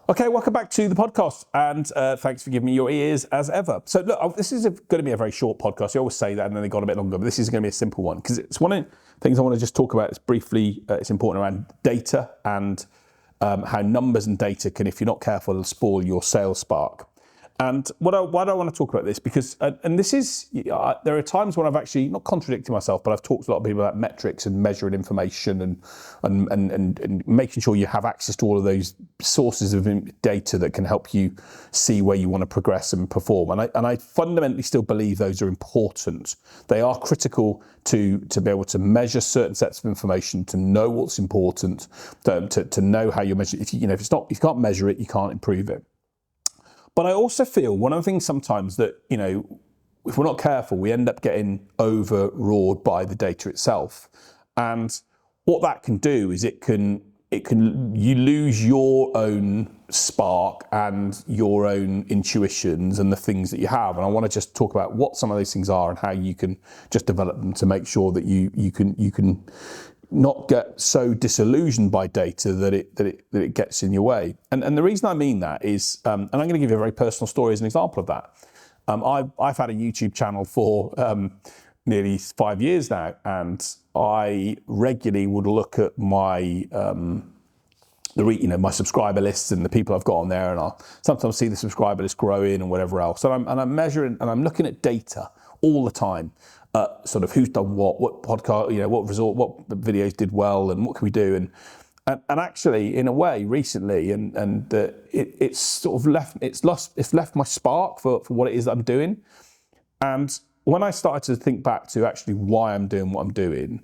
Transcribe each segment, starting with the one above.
Okay, welcome back to the podcast, and thanks for giving me your ears as ever. So look, this is going to be a very short podcast. You always say that, and then they got a bit longer, but this is going to be a simple one, because it's one of the things I want to just talk about. It's briefly, it's important around data and how numbers and data can, if you're not careful, spoil your sales spark. And why do I want to talk about this? Because, and this is, there are times when I've actually, not contradicted myself, but I've talked to a lot of people about metrics and measuring information and making sure you have access to all of those sources of data that can help you see where you want to progress and perform. And I fundamentally still believe those are important. They are critical to be able to measure certain sets of information, to know what's important, to know how you measure it. If you can't measure it, you can't improve it. But I also feel one of the things sometimes that, if we're not careful, we end up getting overawed by the data itself. And what that can do is you lose your own spark and your own intuitions and the things that you have. And I want to just talk about what some of those things are and how you can just develop them to make sure that you can not get so disillusioned by data that it gets in your way. And the reason I mean that is, and I'm going to give you a very personal story as an example of that. I've had a YouTube channel for nearly 5 years now, and I regularly would look at my my subscriber lists and the people I've got on there, and I'll sometimes see the subscriber list growing and whatever else. And I'm measuring and I'm looking at data all the time. Sort of who's done what podcast, what what videos did well, and what can we do, and actually in a way recently, it's sort of left my spark for what it is that I'm doing. And when I started to think back to actually why I'm doing what I'm doing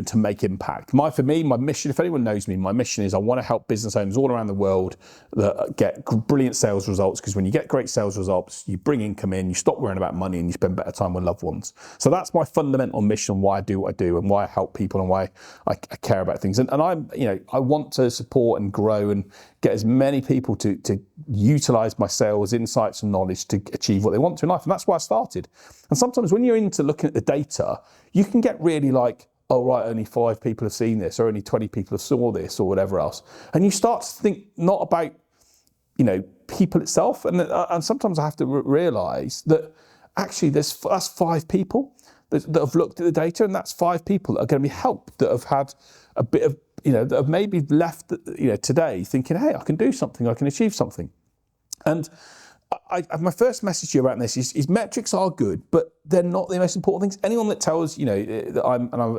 to make impact. My mission, if anyone knows me, my mission is I want to help business owners all around the world that get brilliant sales results, because when you get great sales results, you bring income in, you stop worrying about money, and you spend better time with loved ones. So that's my fundamental mission, why I do what I do and why I help people and why I care about things. And I want to support and grow and get as many people to utilize my sales insights and knowledge to achieve what they want to in life. And that's why I started. And sometimes when you're into looking at the data, you can get really like, oh, right, only 5 people have seen this, or only 20 people have saw this, or whatever else. And you start to think not about, people itself. And sometimes I have to realize that actually that's 5 people that have looked at the data, and that's 5 people that are going to be helped, that have had a bit of, that have maybe left, today thinking, hey, I can do something, I can achieve something. And my first message to you about this is metrics are good, but they're not the most important things. Anyone that tells, that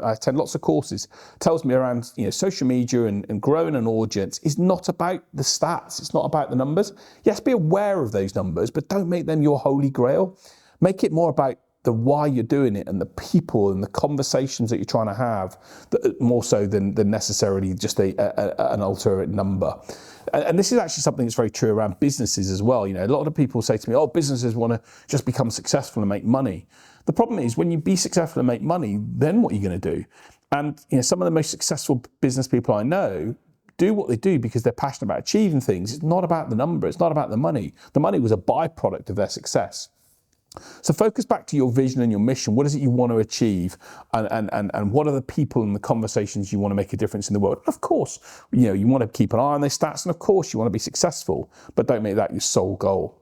I attend lots of courses, tells me around, social media and growing an audience is not about the stats. It's not about the numbers. Yes, be aware of those numbers, but don't make them your holy grail. Make it more about the why you're doing it and the people and the conversations that you're trying to have, more so than necessarily just an ultimate number. And this is actually something that's very true around businesses as well. A lot of people say to me, oh, businesses want to just become successful and make money. The problem is when you be successful and make money, then what are you going to do? And some of the most successful business people I know do what they do because they're passionate about achieving things. It's not about the number. It's not about the money. The money was a byproduct of their success. So focus back to your vision and your mission. What is it you want to achieve? And what are the people and the conversations you want to make a difference in the world? Of course, you want to keep an eye on those stats, and of course you want to be successful, but don't make that your sole goal.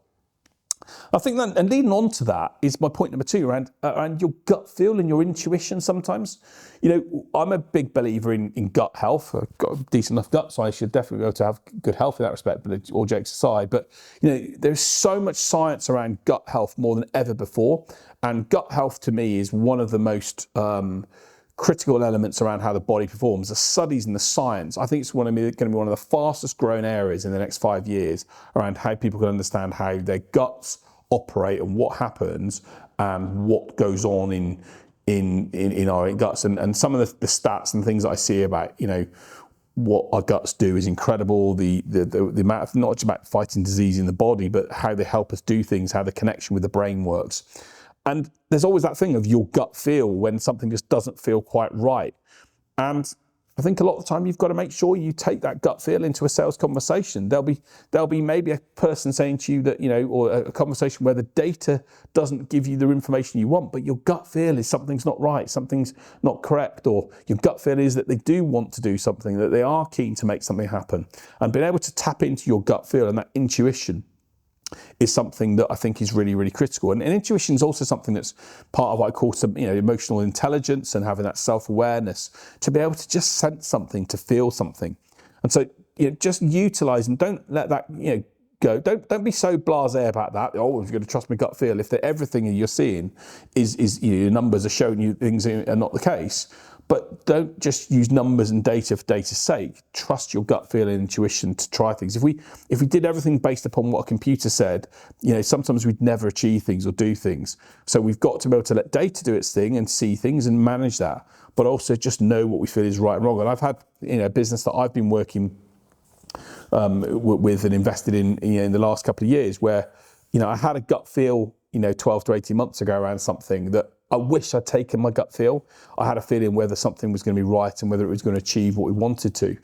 I think that, and leading on to that is my point number 2 around your gut feel and your intuition sometimes. I'm a big believer in gut health. I've got a decent enough gut, so I should definitely be able to have good health in that respect, but all jokes aside. But, there's so much science around gut health more than ever before. And gut health to me is one of the most critical elements around how the body performs. The studies and the science, I think it's going to be one of the fastest growing areas in the next 5 years around how people can understand how their guts operate and what happens and what goes on in our guts. And some of the stats and things that I see about, what our guts do is incredible. The amount of, not just about fighting disease in the body, but how they help us do things, how the connection with the brain works. And there's always that thing of your gut feel when something just doesn't feel quite right. And I think a lot of the time you've got to make sure you take that gut feel into a sales conversation. There'll be maybe a person saying to you that, or a conversation where the data doesn't give you the information you want, but your gut feel is something's not right, something's not correct, or your gut feel is that they do want to do something, that they are keen to make something happen. And being able to tap into your gut feel and that intuition is something that I think is really, really critical. And intuition is also something that's part of what I call some, emotional intelligence and having that self-awareness to be able to just sense something, to feel something. And so, just utilize and don't let that, go. Don't be so blasé about that. Oh, you've got to trust my gut feel. If everything you're seeing is your numbers are showing you things are not the case. But don't just use numbers and data for data's sake. Trust your gut feel and intuition to try things. If we did everything based upon what a computer said, sometimes we'd never achieve things or do things. So we've got to be able to let data do its thing and see things and manage that, but also just know what we feel is right and wrong. And I've had a business that I've been working with and invested in the last couple of years where I had a gut feel 12 to 18 months ago around something that I wish I'd taken my gut feel. I had a feeling whether something was going to be right and whether it was going to achieve what we wanted to.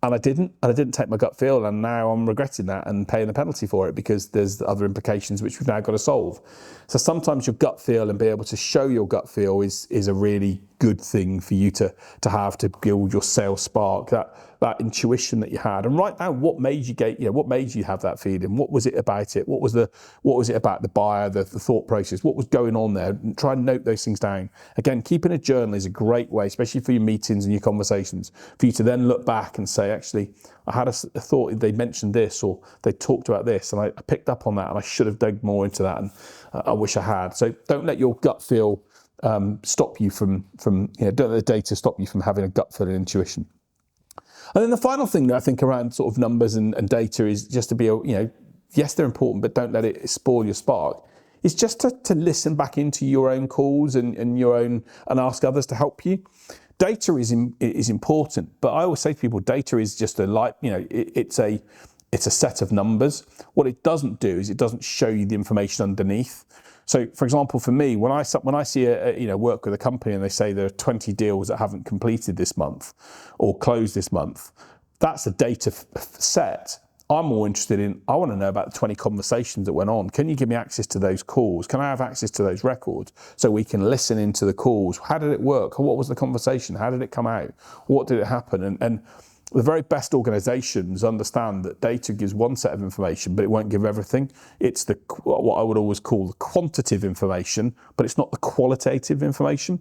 And I didn't take my gut feel, and now I'm regretting that and paying the penalty for it because there's other implications which we've now got to solve. So sometimes your gut feel and be able to show your gut feel is a really good thing for you to have to build your sales spark, that intuition that you had. And write down what made you have that feeling. What was it about it? What was it about the buyer, the thought process? What was going on there? And try and note those things down. Again, keeping a journal is a great way, especially for your meetings and your conversations, for you to then look back and say, actually, I had a thought they mentioned this or they talked about this and I picked up on that and I should have dug more into that and I wish I had. So don't let your gut feel stop you from don't let the data stop you from having a gut feel and intuition. And then the final thing that I think around sort of numbers and data is just to be, yes, they're important, but don't let it spoil your spark. It's just to listen back into your own calls and your own and ask others to help you. Data is important, but I always say to people, data is just it's a set of numbers. What it doesn't do is it doesn't show you the information underneath. So, for example, for me, when I see work with a company and they say there are 20 deals that haven't completed this month or closed this month, that's a data set. I'm more interested in, I want to know about the 20 conversations that went on. Can you give me access to those calls? Can I have access to those records so we can listen into the calls? How did it work? What was the conversation? How did it come out? What did it happen? And the very best organizations understand that data gives one set of information, but it won't give everything. It's what I would always call the quantitative information, but it's not the qualitative information.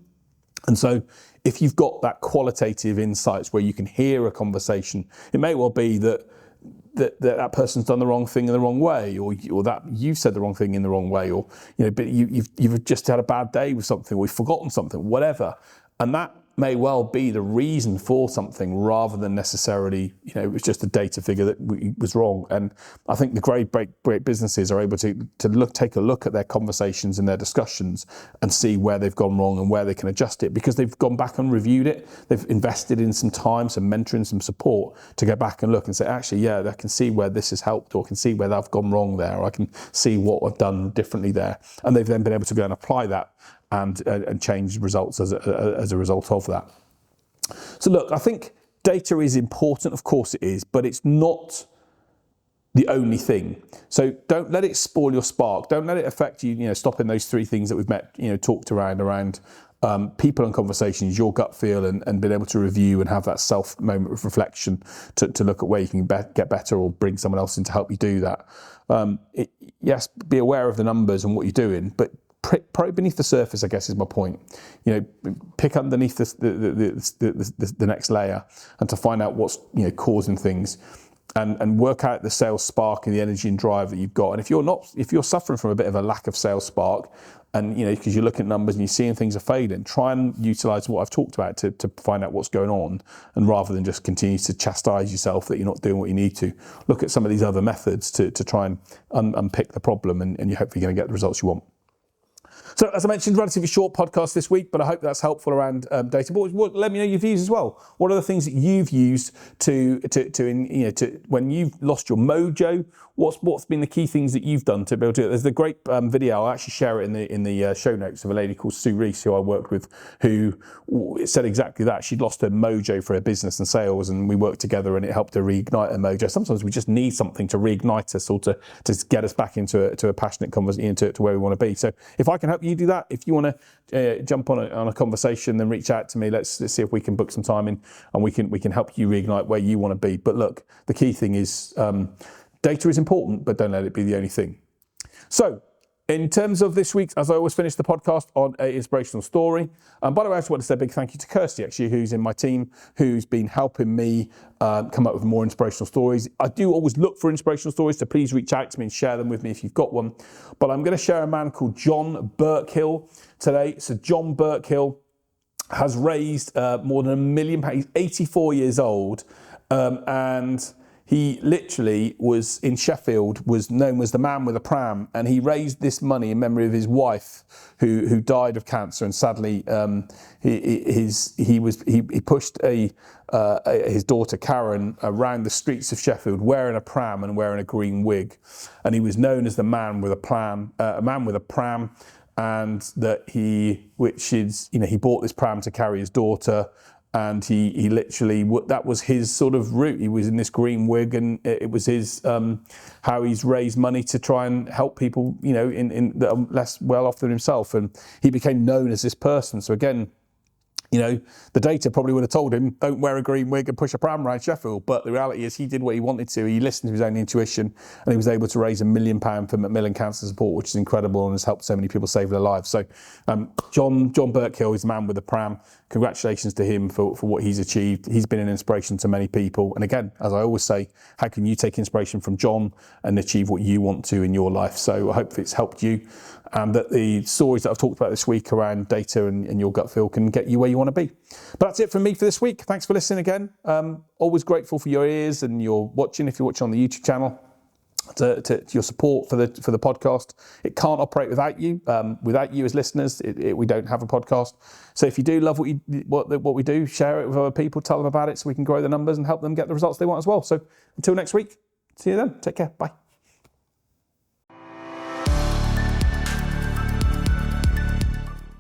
And so if you've got that qualitative insights where you can hear a conversation, it may well be that person's done the wrong thing in the wrong way, or that you've said the wrong thing in the wrong way, or but you've just had a bad day with something, or you've forgotten something, whatever, and that may well be the reason for something rather than necessarily, it was just a data figure that was wrong. And I think the great businesses are able to take a look at their conversations and their discussions and see where they've gone wrong and where they can adjust it, because they've gone back and reviewed it. They've invested in some time, some mentoring, some support to go back and look and say, actually, yeah, I can see where this has helped, or I can see where I've gone wrong there, or I can see what I've done differently there. And they've then been able to go and apply that and change results as a result of that. So look, I think data is important, of course it is, but it's not the only thing. So don't let it spoil your spark. Don't let it affect you, stopping those three things that we've talked around people and conversations, your gut feel, and being able to review and have that self moment of reflection to look at where you can get better or bring someone else in to help you do that. Yes, be aware of the numbers and what you're doing, but probe beneath the surface, I guess, is my point. Pick underneath the next layer and to find out what's causing things, and work out the sales spark and the energy and drive that you've got. And if you're suffering from a bit of a lack of sales spark, and because you're looking at numbers and you're seeing things are fading, try and utilize what I've talked about to find out what's going on, and rather than just continue to chastise yourself that you're not doing what you need to, look at some of these other methods to try and unpick the problem, and you're hopefully going to get the results you want. So as I mentioned, relatively short podcast this week, but I hope that's helpful around data. But let me know your views as well. What are the things that you've used to when you've lost your mojo? What's been the key things that you've done to be able to do it? There's the great video. I'll actually share it in the show notes of a lady called Sue Reese, who I worked with, who said exactly that. She'd lost her mojo for her business and sales, and we worked together, and it helped her reignite her mojo. Sometimes we just need something to reignite us or to get us back into a passionate conversation, to where we want to be. So if I can help you do that, if you want to jump on a conversation, then reach out to me. Let's see if we can book some time in, and we can help you reignite where you want to be. But look, the key thing is data is important, but don't let it be the only thing. So in terms of this week, as I always finish the podcast on an inspirational story. By the way, I just want to say a big thank you to Kirsty, actually, who's in my team, who's been helping me come up with more inspirational stories. I do always look for inspirational stories, so please reach out to me and share them with me if you've got one. But I'm going to share a man called John Birkhill today. So John Birkhill has raised more than £1 million. He's 84 years old, and he literally was in Sheffield, was known as the man with a pram, and he raised this money in memory of his wife, who died of cancer. And sadly, he pushed his daughter Karen around the streets of Sheffield wearing a pram and wearing a green wig, and he was known as the man with a pram, and that he bought this pram to carry his daughter. And he literally, that was his sort of route. He was in this green wig, and it was his how he's raised money to try and help people, in that are less well off than himself. And he became known as this person. So again, the data probably would have told him, don't wear a green wig and push a pram around Sheffield. But the reality is he did what he wanted to. He listened to his own intuition, and he was able to raise £1 million for Macmillan Cancer Support, which is incredible and has helped so many people save their lives. So John Birkhill is the man with the pram. Congratulations to him for what he's achieved. He's been an inspiration to many people. And again, as I always say, how can you take inspiration from John and achieve what you want to in your life? So I hope it's helped you, and that the stories that I've talked about this week around data and your gut feel can get you where you want to be. But that's it from me for this week. Thanks for listening again. Always grateful for your ears and your watching, if you're watching on the YouTube channel, to your support for the podcast. It can't operate without you. Without you as listeners, we don't have a podcast. So if you do love what we do, share it with other people, tell them about it so we can grow the numbers and help them get the results they want as well. So until next week, see you then. Take care. Bye.